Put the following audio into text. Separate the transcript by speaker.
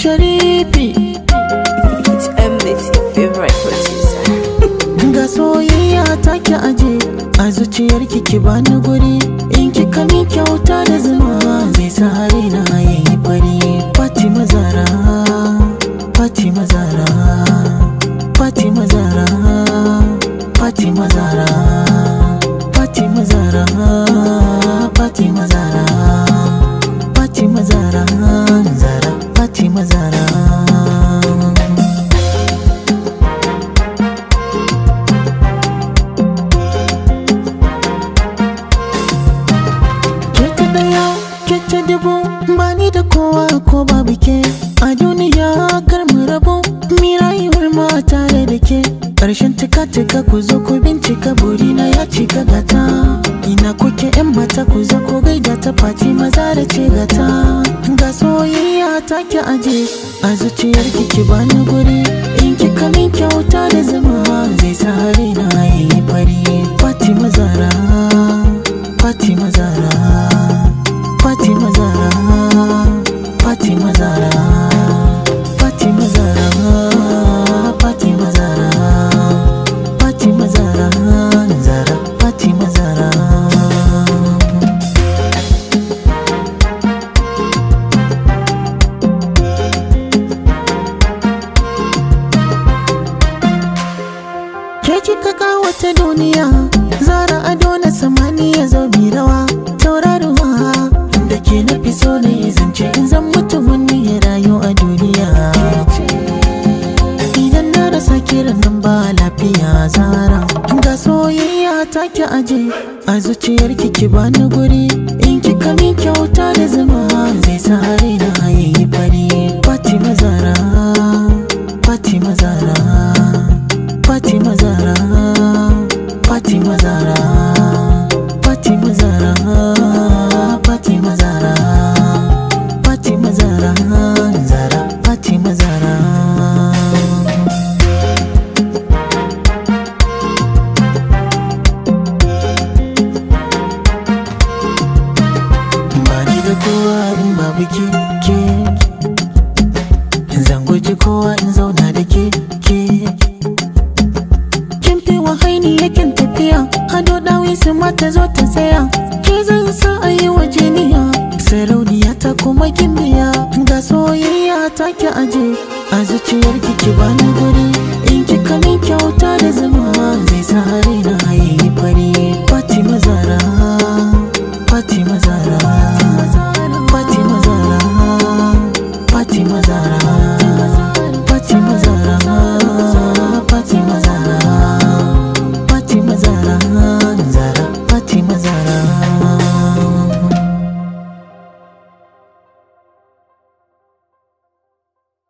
Speaker 1: Sharifi.
Speaker 2: It's Embassy, favorite producer.
Speaker 1: Ga soyayya ta ki aje a zuciyarki ki bani guri. In kika min kyauta da zuma zai sa raina yayi fari. Fatima Zara, Fatima Zara, Fatima Zara, Fatima Zara, Fatima Zara, Fatima Zara, Fatima Zara, Zara, Fatima Zara. Kece dubu bani da kowa ko babu ke a duniya, kar mu rabu mi rayuwar ma tare da ke. Ƙarshen tika ku zo ku bincika, burina ya cika gata. Ina kuke yan mata ku zo ku gaida ta, Fatima Zara ce gata. Ga soyayya ta ki aje a zuciyar ki bani guri. In kika min kyauta da zama zai sa raina yayi fari. Fatima Zara, Fatima Zara, Fatima Zara, Fatima Zara, Fatima Zara, Fatima Zara, Fatima Zara, Zara, Fatima Zara. Ke kika kawata duniya, Zara ado na samaniya, zo mi rawa tauraruwa. Da ke na fi so na yi zance in zan mutu wani ya rayu a duniya. Idan na rasa kiran nan ba lafiya, Zara. Ga soyayya ta ki aje a zuciyar ki bani guri. In kika min kyauta da zama zai sa raina yayi fari. Fatima Zara, Fatima Zara, Fatima Zara, Fatima Zara, Fatima Zara, Fatima Zara, Fatima Zara, Zara, Fatima Zara. Bani da kowa in babu ke. Zan guji kowa in zauna da ke. Kin fi wahaini yakin tafiya, hado dawi su mata zo ta tsaya. Ke zan sa a yi wa jiniya, sarauniya ta kuma gimbiya. Ga soyayya ta ki aje a zuciyar ki bani guri. In kika min kyauta da zama zai sa